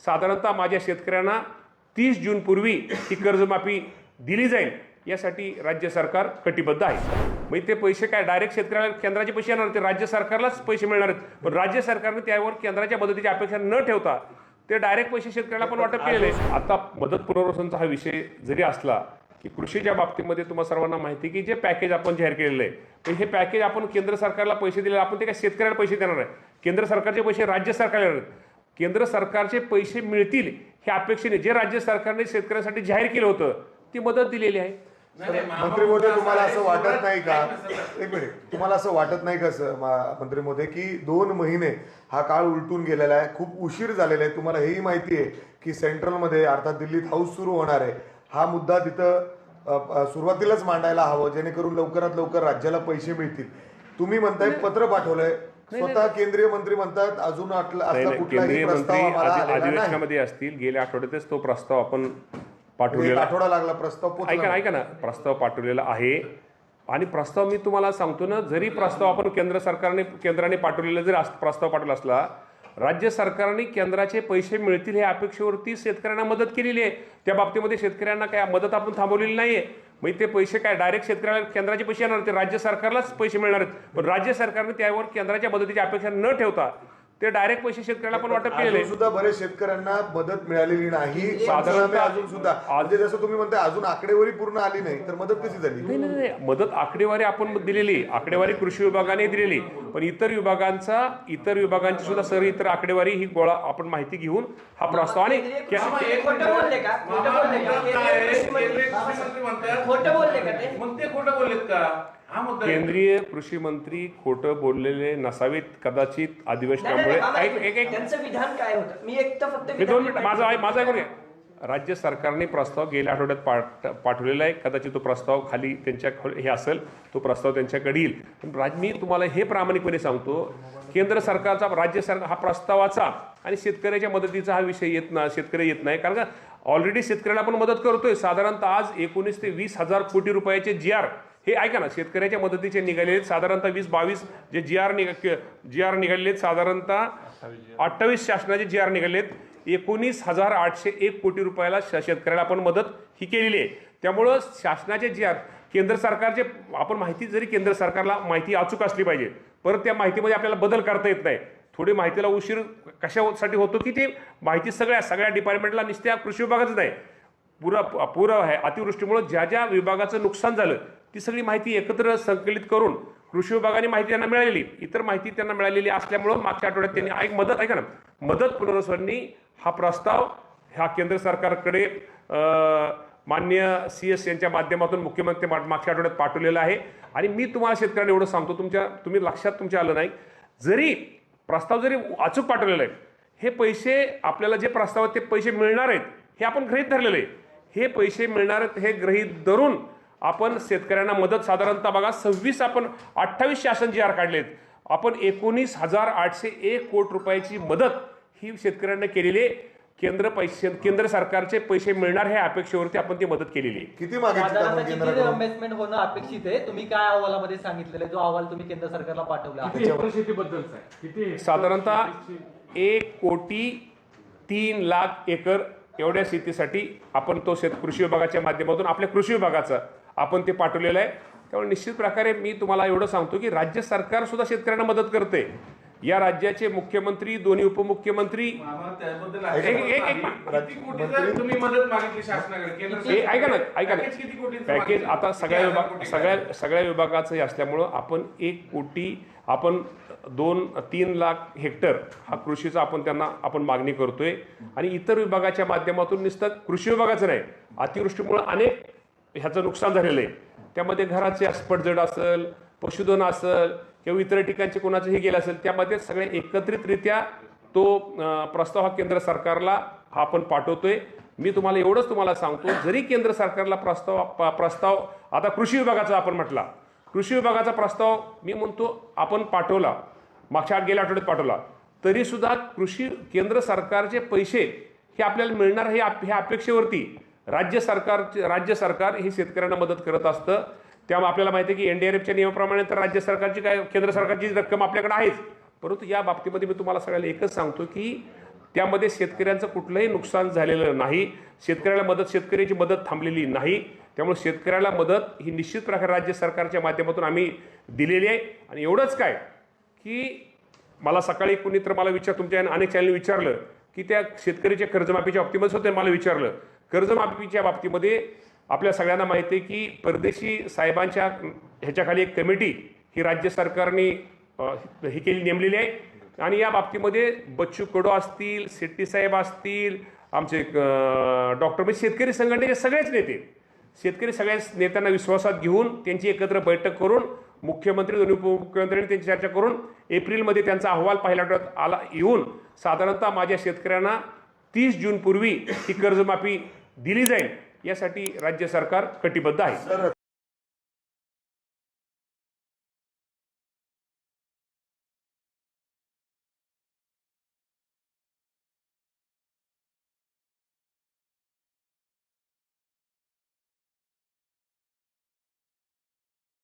साधारणतः माझ्या शेतकऱ्यांना 30 जून पूर्वी ही कर्जमाफी दिली जाईल यासाठी राज्य सरकार कटिबद्ध आहे। मग ते पैसे काय डायरेक्ट शेतकऱ्याला केंद्राचे पैसे येणार, ते राज्य सरकारलाच पैसे मिळणार आहेत, पण राज्य सरकारने त्यावर केंद्राच्या मदतीची अपेक्षा न ठेवता ते डायरेक्ट पैसे शेतकऱ्याला पण वाटप केलेले। आता मदत पुनर्वसनचा हा विषय जरी असला की कृषीच्या बाबतीमध्ये तुम्हाला सर्वांना माहिती की जे पॅकेज आपण जाहीर केलेलं आहे, तर हे पॅकेज आपण केंद्र सरकारला पैसे दिले, आपण ते काय शेतकऱ्याला पैसे देणार आहे, केंद्र सरकारचे पैसे राज्य सरकारला देणार आहेत। केंद्र सरकारचे पैसे मिळतील हे अपेक्षेने जे राज्य सरकारने शेतकऱ्यांसाठी जाहीर केलं होतं ती मदत दिलेली आहे। मंत्री महोदय, तुम्हाला असं वाटत नाही का, एक मिनिट, तुम्हाला असं वाटत नाही का मंत्री महोदय की 2 महिने हा काळ उलटून गेलेला आहे, खूप उशीर झालेला आहे, तुम्हाला हेही माहिती आहे की सेंट्रलमध्ये अर्थात दिल्लीत हाऊस सुरू होणार आहे, हा मुद्दा तिथं सुरुवातीलाच मांडायला हवं जेणेकरून लवकरात लवकर राज्याला पैसे मिळतील। तुम्ही म्हणताय पत्र पाठवलंय, स्वतः केंद्रीय मंत्री म्हणतात अजून केंद्रीय मंत्री अधिवेशनामध्ये असतील, गेल्या आठवड्यातच तो प्रस्ताव आपण पाठवलेला, आठवडा लागला प्रस्ताव, ऐका ना, प्रस्ताव पाठवलेला आहे आणि प्रस्ताव मी तुम्हाला सांगतो ना, जरी प्रस्ताव आपण केंद्राने पाठवलेला जरी प्रस्ताव पाठवला असला, राज्य सरकारने केंद्राचे पैसे मिळतील हे अपेक्षेवरती शेतकऱ्यांना मदत केलेली आहे। त्या बाबतीमध्ये शेतकऱ्यांना काय मदत आपण थांबवलेली नाहीये, मग ते पैसे काय डायरेक्ट शेतकऱ्याला केंद्राचे पैसे येणार, ते राज्य सरकारलाच पैसे मिळणार आहेत, पण राज्य सरकारने त्यावर केंद्राच्या मदतीची अपेक्षा न ठेवता ते डायरेक्ट पैसे शेतकऱ्याला पण वाटप केलेले। सुद्धा बरेच शेतकऱ्यांना मदत मिळालेली नाही, साधारणतः अजून सुद्धा म्हणजे जसं तुम्ही म्हणताय अजून आकडेवारी पूर्ण आली नाही, तर मदत कशी झाली? नाही, मदत आकडेवारी आपण दिलेली, आकडेवारी कृषी विभागाने दिलेली, पण इतर विभागांची सुद्धा सर्व इतर आकडेवारी ही गोळा आपण माहिती घेऊन हा प्रस्ताव आणि केंद्रीय कृषी मंत्री खोटं बोललेले नसावेत कदाचित अधिवेशनामुळे। माझा ऐकून घ्या, राज्य सरकारने प्रस्ताव गेल्या आठवड्यात पाठवलेला आहे, कदाचित तो प्रस्ताव खाली त्यांच्या हे असेल, तो प्रस्ताव त्यांच्याकडे येईल, पण मी तुम्हाला हे प्रामाणिकपणे सांगतो, केंद्र सरकारचा राज्य सरकार हा प्रस्तावाचा आणि शेतकऱ्याच्या मदतीचा हा विषय शेतकरी येत नाही, कारण का ऑलरेडी शेतकऱ्याला आपण मदत करतोय। साधारणतः आज 19 ते 20 हजार कोटी रुपयाचे GR हे ऐका ना शेतकऱ्याच्या मदतीचे निघालेले साधारणतः 20-22 जे GR निघालेले, साधारणतः 28 शासनाचे GR निघालेत, 19,801 कोटी रुपयाला शेतकऱ्याला आपण मदत ही केलेली आहे। त्यामुळं शासनाचे GR केंद्र सरकारचे आपण माहिती जरी केंद्र सरकारला माहिती अचूक असली पाहिजे, परत त्या माहितीमध्ये आपल्याला बदल करता येत नाही। थोडी माहितीला उशीर कशासाठी होतो की ते माहिती सगळ्या डिपार्टमेंटला नुसत्या कृषी विभागाचं नाही, पूर आहे अतिवृष्टीमुळे ज्या विभागाचं नुकसान झालं ती सगळी माहिती एकत्र संकलित करून कृषी विभागाने माहिती त्यांना मिळालेली, इतर माहिती त्यांना मिळालेली असल्यामुळं मागच्या आठवड्यात त्यांनी मदत पुनर्वसननी हा प्रस्ताव ह्या केंद्र सरकारकडे माननीय CS यांच्या माध्यमातून मुख्यमंत्री मागच्या आठवड्यात पाठवलेला आहे। आणि मी तुम्हाला शेतकऱ्यांना एवढं सांगतो, तुम्ही लक्षात तुमच्या आलं नाही, जरी प्रस्ताव जरी अचूक पाठवलेला आहे, हे पैसे आपल्याला जे प्रस्ताव आहेत ते पैसे मिळणार आहेत हे आपण गृहीत धरलेले आहे, हे पैसे मिळणार आहेत हे गृहीत धरून आपण शेतकऱ्यांना मदत साधारणतः बघा 28 शासन GR काढलेत, आपण 19,801 कोटी रुपयाची मदत ही शेतकऱ्यांना केलेली आहे। केंद्र सरकारचे पैसे मिळणार हे अपेक्षेवरती आपण ती मदत केलेली आहे। किती इन्व्हेस्टमेंट होणं अपेक्षित आहे, तुम्ही काय अहवालामध्ये सांगितलेलं जो अहवाल तुम्ही केंद्र सरकारला पाठवला साधारणतः 1,03,00,000 एकर एवढ्या शेतीसाठी आपण तो कृषी विभागाच्या माध्यमातून आपल्या कृषी विभागाचा आपण ते पाठवलेलं आहे। त्यामुळे निश्चित प्रकारे मी तुम्हाला एवढं सांगतो की राज्य सरकार सुद्धा शेतकऱ्यांना मदत करते। या राज्याचे मुख्यमंत्री, दोन्ही उपमुख्यमुख्यमंत्री ऐका ना पॅकेज आता सगळ्या विभागाचं असल्यामुळं आपण 1 कोटी आपण 2-3 लाख हेक्टर हा कृषीचा आपण मागणी करतोय। आणि इतर विभागाच्या माध्यमातून नुसतं कृषी विभागाचं नाही, अतिवृष्टीमुळे अनेक ह्याचं नुकसान झालेलं आहे, त्यामध्ये घराचे पडझड असेल, पशुधन असेल किंवा इतर ठिकाणचे कोणाचं हे गेलं असेल, त्यामध्ये सगळे एकत्रितरित्या तो प्रस्ताव हा केंद्र सरकारला हा आपण पाठवतोय। मी तुम्हाला सांगतो, जरी केंद्र सरकारला प्रस्ताव आता कृषी विभागाचा आपण म्हटला, कृषी विभागाचा प्रस्ताव मी म्हणतो आपण पाठवला, गेल्या आठवड्यात पाठवला, तरी सुद्धा केंद्र सरकारचे पैसे हे आपल्याला मिळणार हे अपेक्षेवरती राज्य सरकार हे शेतकऱ्यांना मदत करत असतं। त्यामुळे आपल्याला माहिती आहे की NDRFच्या नियमाप्रमाणे तर राज्य सरकारची केंद्र सरकारची रक्कम आपल्याकडे आहेच, परंतु या बाबतीमध्ये मी तुम्हाला सगळ्याला एकच सांगतो की त्यामध्ये शेतकऱ्यांचं कुठलंही नुकसान झालेलं नाही. शेतकऱ्याची मदत थांबलेली नाही. त्यामुळे शेतकऱ्याला मदत ही निश्चित प्रकारे राज्य सरकारच्या माध्यमातून आम्ही दिलेली आहे. आणि एवढंच काय की मला सकाळी कुणी तर मला तुमच्या अनेक चॅनल विचारलं की त्या शेतकऱ्याच्या कर्जमाफीच्या बाबतीमध्ये सुद्धा मला विचारलं. कर्जमाफीच्या बाबतीमध्ये आपल्या सगळ्यांना माहिती आहे की परदेशी साहेबांच्या ह्याच्याखाली एक कमिटी ही राज्य सरकारने ही नेमलेली आहे. आणि या बाबतीमध्ये बच्चू कडू असतील, शेट्टी साहेब असतील, आमचे डॉक्टर म्हणजे शेतकरी संघटनेचे सगळेच नेते, शेतकरी सगळ्या नेत्यांना विश्वासात घेऊन त्यांची एकत्र बैठक करून मुख्यमंत्री दोन्ही उपमुख्यमंत्र्यांनी त्यांची चर्चा करून एप्रिलमध्ये त्यांचा अहवाल पहिल्या आठवड्यात आला येऊन साधारणतः माझ्या शेतकऱ्यांना 30 जूनपूर्वी ही कर्जमाफी दिली जाईल यासाठी राज्य सरकार कटिबद्ध आहे.